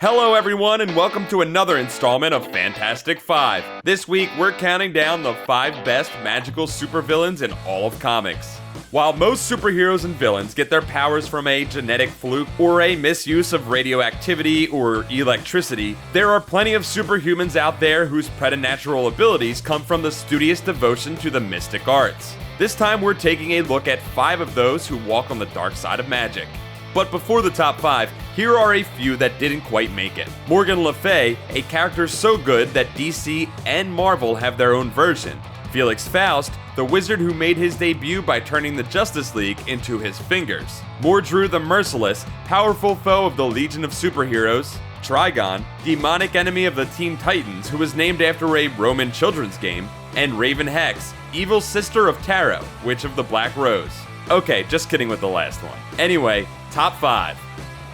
Hello everyone and welcome to another installment of Fantastic Five. This week we're counting down the 5 best magical supervillains in all of comics. While most superheroes and villains get their powers from a genetic fluke or a misuse of radioactivity or electricity, there are plenty of superhumans out there whose preternatural abilities come from the studious devotion to the mystic arts. This time we're taking a look at 5 of those who walk on the dark side of magic. But before the top 5, here are a few that didn't quite make it. Morgan Le Fay, a character so good that DC and Marvel have their own version. Felix Faust, the wizard who made his debut by turning the Justice League into his fingers. Mordru the Merciless, powerful foe of the Legion of Superheroes. Trigon, demonic enemy of the Teen Titans who was named after a Roman children's game. And Raven Hex, evil sister of Tarot, Witch of the Black Rose. Okay, just kidding with the last one. Anyway, top 5.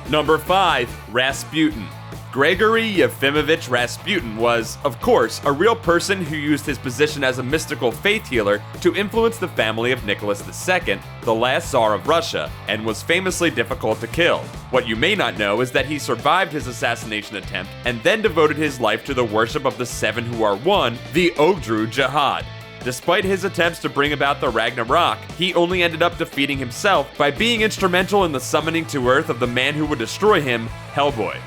Number 5, Rasputin. Gregory Vinovich Rasputin was, of course, a real person who used his position as a mystical faith healer to influence the family of Nicholas II, the last Tsar of Russia, and was famously difficult to kill. What you may not know is that he survived his assassination attempt and then devoted his life to the worship of the Seven Who Are One, the Ogdru Jihad. Despite his attempts to bring about the Ragnarok, he only ended up defeating himself by being instrumental in the summoning to Earth of the man who would destroy him, Hellboy.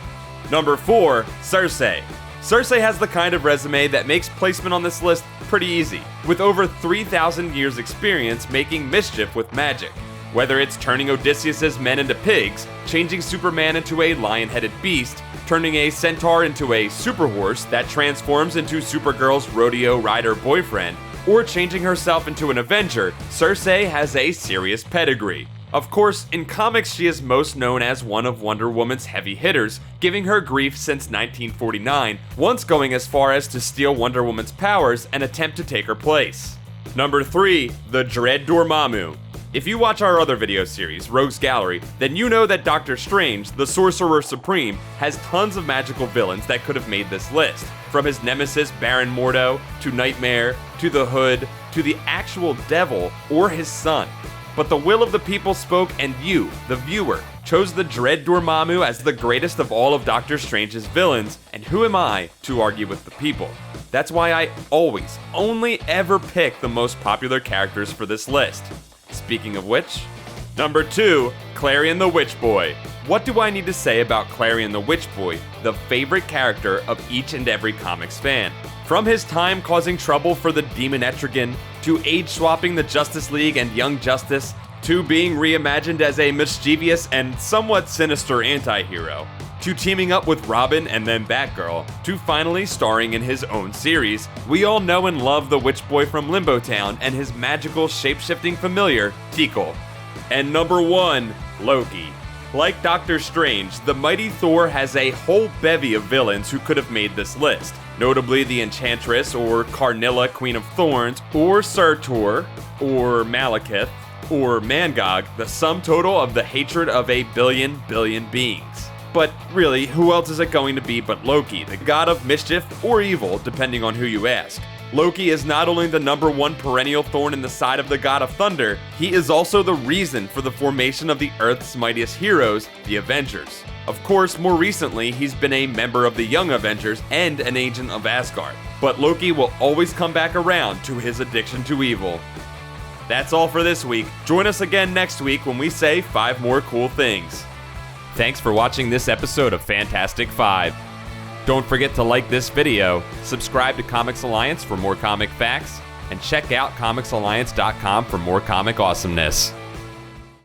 Number 4, Cersei. Cersei has the kind of resume that makes placement on this list pretty easy, with over 3,000 years experience making mischief with magic. Whether it's turning Odysseus's men into pigs, changing Superman into a lion-headed beast, turning a centaur into a superhorse that transforms into Supergirl's rodeo rider boyfriend, or changing herself into an Avenger, Cersei has a serious pedigree. Of course, in comics she is most known as one of Wonder Woman's heavy hitters, giving her grief since 1949, once going as far as to steal Wonder Woman's powers and attempt to take her place. Number 3, the Dread Dormammu. If you watch our other video series, Rogues Gallery, then you know that Doctor Strange, the Sorcerer Supreme, has tons of magical villains that could have made this list. From his nemesis Baron Mordo, to Nightmare, to the Hood, to the actual devil, or his son. But the will of the people spoke and you, the viewer, chose the Dread Dormammu as the greatest of all of Doctor Strange's villains, and who am I to argue with the people? That's why I always, only ever pick the most popular characters for this list. Speaking of which, number 2, Klarion the Witch Boy. What do I need to say about Klarion the Witch Boy, the favorite character of each and every comics fan? From his time causing trouble for the Demon Etrigan, to age-swapping the Justice League and Young Justice, to being reimagined as a mischievous and somewhat sinister anti-hero, to teaming up with Robin and then Batgirl, to finally starring in his own series, we all know and love the Witch Boy from Limbo Town and his magical shape-shifting familiar, Tikal. And number 1, Loki. Like Doctor Strange, the mighty Thor has a whole bevy of villains who could have made this list, notably the Enchantress or Karnilla, Queen of Thorns, or Surtur, or Malekith, or Mangog, the sum total of the hatred of a billion beings. But really, who else is it going to be but Loki, the god of mischief or evil, depending on who you ask. Loki is not only the number 1 perennial thorn in the side of the god of thunder, he is also the reason for the formation of the Earth's mightiest heroes, the Avengers. Of course, more recently, he's been a member of the Young Avengers and an agent of Asgard. But Loki will always come back around to his addiction to evil. That's all for this week. Join us again next week when we say 5 more cool things. Thanks for watching this episode of Fantastic 5. Don't forget to like this video, subscribe to Comics Alliance for more comic facts, and check out comicsalliance.com for more comic awesomeness.